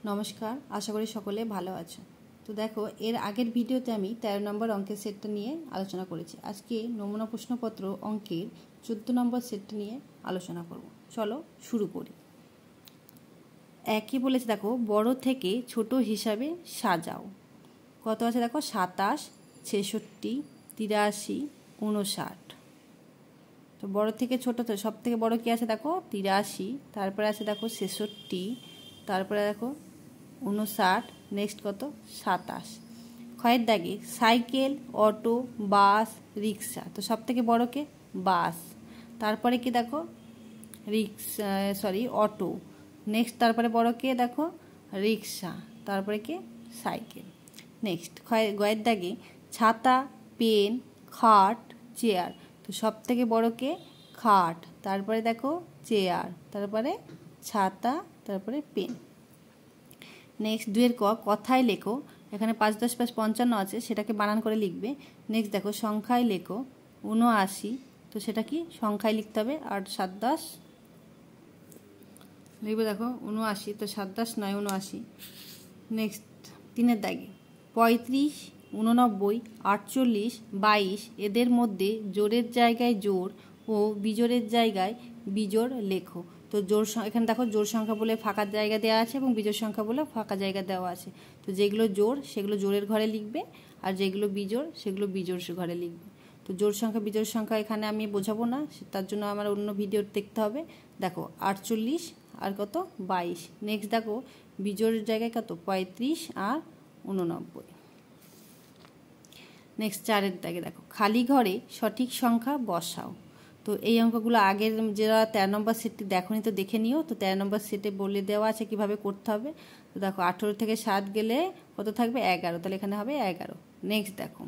নমস্কার, আশা করি সকলে ভালো আছো। তো দেখো, এর আগের ভিডিওতে আমি 13 নম্বর অঙ্কের সেটটা নিয়ে আলোচনা করেছি। আজকে নমুনা প্রশ্নপত্র অঙ্কের 14 নম্বর সেটটা নিয়ে আলোচনা করব। চলো শুরু করি। একই বলেছে, দেখো বড় থেকে ছোট হিসাবে সাজাও। কত আছে দেখো, 27, 66, 83, 59। তো বড় থেকে ছোট, তো সব থেকে বড় কি আছে দেখো 83, তারপরে আছে দেখো 66, তারপরে দেখো 59, নেক্সট কত 27। ক্ষয়ের দাগে সাইকেল, অটো, বাস, রিক্সা। তো সব থেকে বড় কে বাস, তারপরে কি দেখো অটো, নেক্সট তারপরে বড় কে দেখো রিক্সা, তারপরে কে সাইকেল। নেক্সট গয়ের দাগে ছাতা, পেন, খাট, চেয়ার। তো সব থেকে বড় কে খাট, তারপরে দেখো চেয়ার, তারপরে ছাতা, তারপরে পেন। নেক্সট 2 কথায় লেখো। এখানে 5, 10, 5, 55 আছে, সেটাকে বানান করে লিখবে। নেক্সট দেখো সংখ্যায় লেখো 79, তো সেটা কি সংখ্যায় লিখতে হবে। আর 7, 10 লিখবে দেখো 79, তো 7, 10 9, 79। নেক্সট 3 দাগে 35, 89, 48, 22 এদের মধ্যে জোড়ের জায়গায় জোড় ও বিজোড়ের জায়গায় বিজোড় লেখো। তো এখানে দেখো জোড় সংখ্যা বলে ফাঁকা জায়গা দেওয়া আছে এবং বিজোড় সংখ্যা বলে ফাঁকা জায়গা দেওয়া আছে। তো যেগুলো জোড় সেগুলো জোড়ের ঘরে লিখবে, আর যেগুলো বিজোড় সেগুলো বিজোড় ঘরে লিখবে। তো জোড় সংখ্যা বিজোড় সংখ্যা এখানে আমি বোঝাবো না, তার জন্য আমার অন্য ভিডিও দেখতে হবে। দেখো 48 আর কত 22। নেক্সট দেখো বিজোড়ের জায়গায় কত 35 আর 89। নেক্সট 4 দাগে দেখো খালি ঘরে সঠিক সংখ্যা বসাও। তো এই অঙ্কগুলো আগের যারা 13 নম্বর সেটটি দেখোনি তো দেখে নিও। তো 13 নম্বর সেটে বলে দেওয়া আছে কিভাবে করতে হবে। তো দেখো 18 থেকে 7 গেলে কত থাকবে 11, তাহলে এখানে হবে 11। নেক্সট দেখো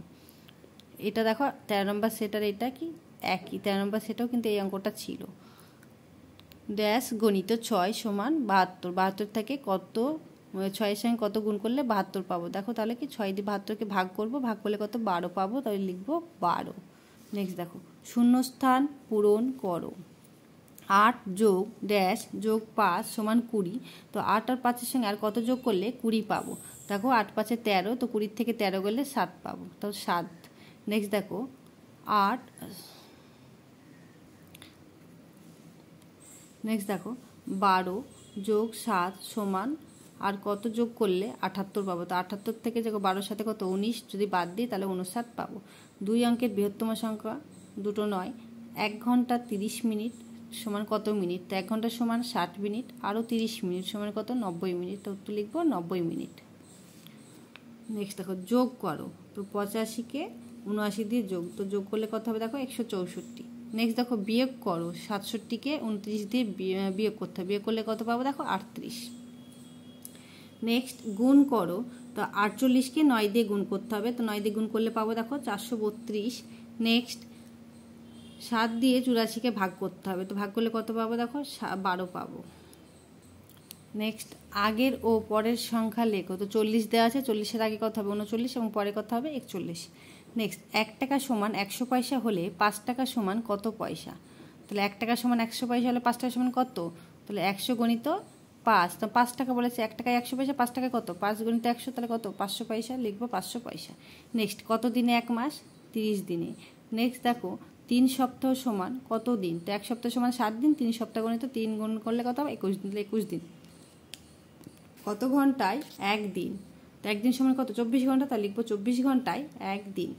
এটা দেখো 13 নম্বর সেট আর এটা কি একই, 13 নম্বর সেটেও কিন্তু এই অঙ্কটা ছিল। ড্যাশ গণিত 6 সমান 72, 72 থেকে কত 6 এর সঙ্গে কত গুণ করলে 72 পাবো। দেখো তাহলে কি 6 দিয়ে 72কে ভাগ করব, ভাগ করলে কত 12 পাবো, তাহলে লিখবো 12। নেক্সট দেখো শূন্যস্থান পূরণ করো। 8 যোগ ড্যাশ যোগ 5 সমান 20। তো 8 আর 5 এর সঙ্গে আর কত যোগ করলে 20 পাবো। দেখো 8 5 13, তো 20 থেকে 13 গেলে 7 পাবো, তো 7। নেক্সট দেখো 8, নেক্সট দেখো 12 যোগ 7 সমান আর কত যোগ করলে 78 পাবো। তো 78 থেকে দেখো 12 সাথে কত 19, যদি বাদ দিই তাহলে 59 পাবো। 2 অঙ্কের বৃহত্তম সংখ্যা দুটো নয়। 1 ঘন্টা 30 মিনিট সমান কত মিনিট। তো 1 ঘন্টা সমান 60 মিনিট, আরও 30 মিনিট সমান কত 90 মিনিট। তো উত্তর লিখবো 90 মিনিট। নেক্সট দেখো যোগ করো। তো 85কে 79 দিয়ে যোগ, তো যোগ করলে কত হবে দেখো 164। নেক্সট দেখো বিয়োগ করো, 67কে 29 দিয়ে বিয়োগ করতে হবে, বিয়োগ করলে কত পাবো দেখো 38। নেক্সট গুণ করো। তো 48কে 9 দিয়ে গুণ করতে হবে, তো 9 দিয়ে গুণ করলে পাবো দেখো 432। নেক্সট 7 দিয়ে 84কে ভাগ করতে হবে, তো ভাগ করলে কত পাবো দেখো 12 পাবো। নেক্সট আগের ও পরের সংখ্যা লেখো। তো 40 দেওয়া আছে, 40-এর আগে কত হবে 39 এবং পরে কত হবে 41। নেক্সট 1 টাকা সমান 100 পয়সা হলে 5 টাকা সমান কত পয়সা। তাহলে 1 টাকা সমান 100 পয়সা হলে 5 টাকা সমান কত, তাহলে 100 গণিত 5। তো 5 টাকা বলেছে, 1 টাকায় 100 পয়সা, 5 টাকায় কত 5 গণিত 100, তাহলে কত 500 পয়সা, লিখবো 500 পয়সা। নেক্সট কত দিনে 1 মাস 30 দিনে। নেক্সট দেখো 3 সপ্তাহ সমান কত দিন। তো 1 সপ্তাহ সমান 7 দিন, 3 সপ্তাহ গণিত 3 গুণ করলে কত হবে 21 দিন, 21 দিন। কত ঘন্টায় 1 দিন। তো 1 দিন সমান কত 24 ঘন্টা, তাহলে লিখবো 24 ঘন্টায় 1 দিন।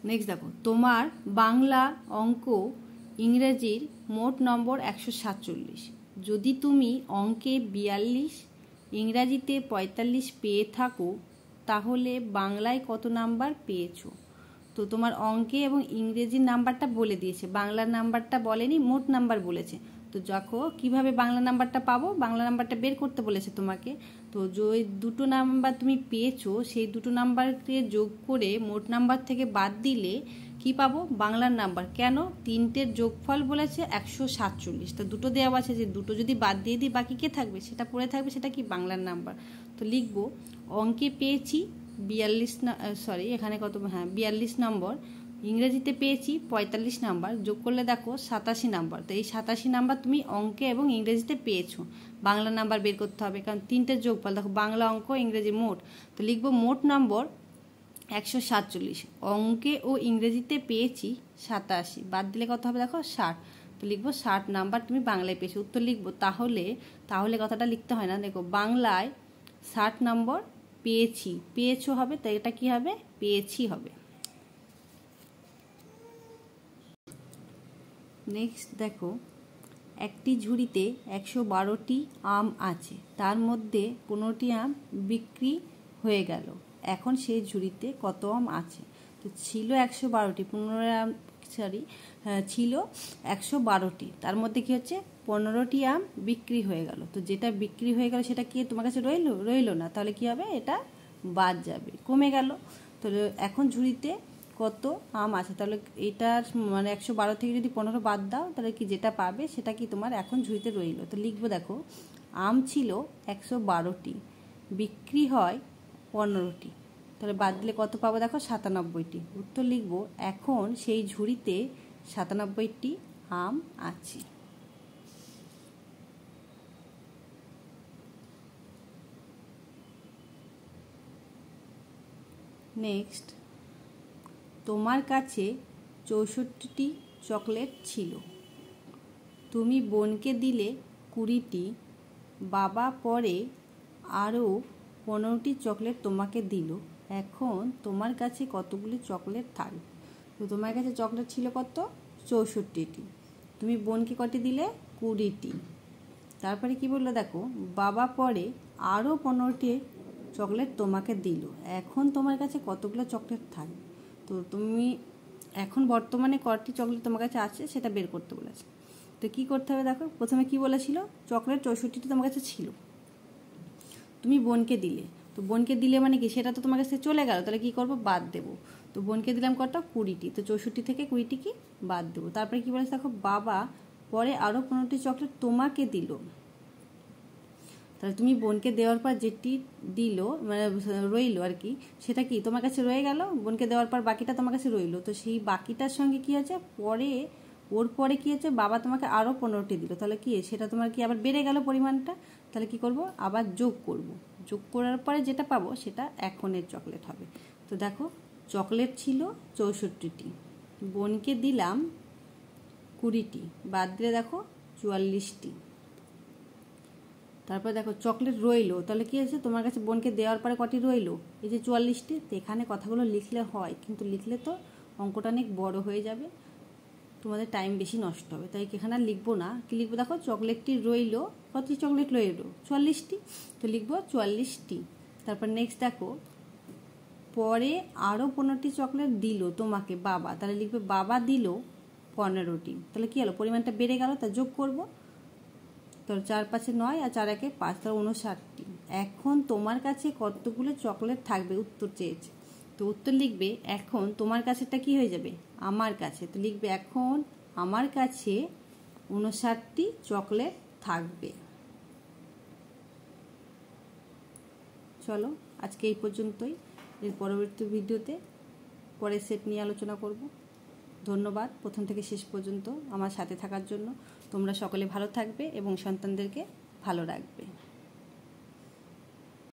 নেক্সট দেখো তোমার বাংলা, অঙ্ক, ইংরেজির মোট নম্বর 147। যদি তুমি অঙ্কে 42, ইংরাজিতে 45 পেয়ে থাকো, তাহলে বাংলায় কত নাম্বার পেয়েছো। তো তোমার অঙ্কে এবং ইংরেজির নাম্বারটা বলে দিয়েছে, বাংলার নাম্বারটা বলেনি, মোট নাম্বার বলেছে। তো দেখো কিভাবে বাংলা নাম্বারটা পাবো, বাংলা নাম্বারটা বের করতে বলেছে তোমাকে। তো যে দুটো নাম্বার তুমি পেয়েছো সেই দুটো নাম্বারকে যোগ করে মোট নাম্বার থেকে বাদ দিলে কি পাবো বাংলার নাম্বার। কেন 3টের যোগফল বলেছে 147, তো দুটো দেওয়া আছে, যে দুটো যদি বাদ দিয়ে দিই বাকি কে থাকবে, সেটা পড়ে থাকবে, সেটা কি বাংলার নাম্বার। তো লিখবো অঙ্কে পেয়েছি 42, এখানে কত 42 নম্বর। ইংরেজিতে পেয়েছি 45 নাম্বার, যোগ করলে দেখো 87 নাম্বার। তো এই 87 নাম্বার তুমি অঙ্কে এবং ইংরেজিতে পেয়েছো। বাংলা নাম্বার বের করতে হবে, কারণ 3টে যোগফল দেখো, বাংলা, অঙ্ক, ইংরেজি মোট। তো লিখবো মোট নম্বর 147। অঙ্কে ও ইংরেজিতে পেয়েছি 87, বাদ দিলে কত হবে দেখো 60। তো লিখবো 60 নাম্বার তুমি বাংলায় পেয়েছো। উত্তর লিখবো। তাহলে কথাটা লিখতে হয় না, দেখো বাংলায় 60 নম্বর পেয়েছি, পেয়েছো হবে, তো এটা কি হবে, পেয়েছি হবে। নেক্সট দেখো, একটি ঝুড়িতে 112টি আম আছে, তার মধ্যে 15টি আম বিক্রি হয়ে গেল। এখন সেই ঝুড়িতে কত আম আছে? তো ছিল 112টি, 15 আম ছিল 112টি, তার মধ্যে কি হচ্ছে 15টি আম বিক্রি হয়ে গেল। তো যেটা বিক্রি হয়ে গেল সেটা কি তোমার কাছে রইলো না, তাহলে কি হবে, এটা বাদ যাবে, কমে গেল। তো এখন ঝুড়িতে কত আম আছে, তাহলে এটার মানে 112 থেকে যদি 15 বাদ দাও, তাহলে কি যেটা পাবে সেটা কি তোমার এখন ঝুড়িতে রইলো। তো লিখবো দেখো, আম ছিল 112টি, বিক্রি হয় 15টি, তাহলে বাদ দিলে কত পাবো দেখো 97টি। উত্তর লিখবো, এখন সেই ঝুড়িতে 97টি আম আছে। নেক্সট, তোমার কাছে 64টি চকলেট ছিল, তুমি বোনকে দিলে 20টি, বাবা পরে আরও 15টি চকলেট তোমাকে দিল। এখন তোমার কাছে কতগুলি চকলেট থাকবে? তো তোমার কাছে চকলেট ছিল কত, 64টি, তুমি বোনকে কটি দিলে, 20টি। তারপরে কি বললো দেখো, বাবা পরে আরও 15টি চকলেট তোমাকে দিল। এখন তোমার কাছে কতগুলো চকলেট থাকবে? তো তুমি এখন বর্তমানে কটি চকলেট তোমার কাছে আছে সেটা বের করতে বলেছে। তো কী করতে হবে দেখো, প্রথমে কি বলেছিল, চকলেট 64টি তোমার কাছে ছিল, তুমি বোনকে দিলে। তো বোনকে দিলে মানে কি, সেটা তো তোমার কাছে চলে গেল, তাহলে কি করব, বাদ দেবো। তো বোনকে দিলাম কত, 20টি, তো 64 থেকে 20টি কি বাদ দেবো। তারপরে কি বলেছে দেখো, বাবা পরে আরও 15টি চকলেট তোমাকে দিল। তাহলে তুমি বোনকে দেওয়ার পর যেটি দিল মানে রইলো আর কি, সেটা কি তোমার কাছে রয়ে গেল, বোনকে দেওয়ার পর বাকিটা তোমার কাছে রইলো। তো সেই বাকিটার সঙ্গে কি আছে, ওর পরে কি আছে, বাবা তোমাকে আরও 15টি দিল, তাহলে কি সেটা তোমার কি আবার বেড়ে গেল পরিমাণটা। তাহলে কি করব, আবার যোগ করব, যোগ করার পরে যেটা পাবো সেটা এখনের চকলেট হবে। তো দেখো, চকলেট ছিল 64টি, বোনকে দিলাম 20টি, বাদ দিলে দেখো 44টি। তারপর দেখো চকলেট রইলো, তাহলে কি আছে, তোমার কাছে বোনকে দেওয়ার পরে কটি রইলো, এই যে 44টি। তো এখানে কথাগুলো লিখলে হয়, কিন্তু লিখলে তো অঙ্কটা অনেক বড় হয়ে যাবে, তোমাদের টাইম বেশি নষ্ট হবে, তাই এখানে আর লিখবো না। কি লিখবো দেখো, চকলেটটি রইলো, কতটি চকলেট রইলো, 44টি, তো লিখবো 44টি। তারপর নেক্সট দেখো, পরে আরও 15টি চকলেট দিল তোমাকে বাবা, তাহলে লিখবে বাবা দিল 15টি, তাহলে কি হলো, পরিমাণটা বেড়ে গেল, তা যোগ করব। তো 4 5 9 আর 4 1 5, তাহলে 59টি। এখন তোমার কাছে কতগুলো চকলেট থাকবে, উত্তর চেয়েছে। তো উত্তর লিখবে, এখন তোমার কাছেটা কি হয়ে যাবে, আমার কাছে। তো লিখবে, এখন আমার কাছে 59টি চকলেট থাকবে। চলো আজকে এই পর্যন্তই, এর পরবর্তী ভিডিওতে পরের সেট নিয়ে আলোচনা করব। ধন্যবাদ প্রথম থেকে শেষ পর্যন্ত আমার সাথে থাকার জন্য। তোমরা সকলে ভালো থাকবে এবং সন্তানদেরকে ভালো রাখবে।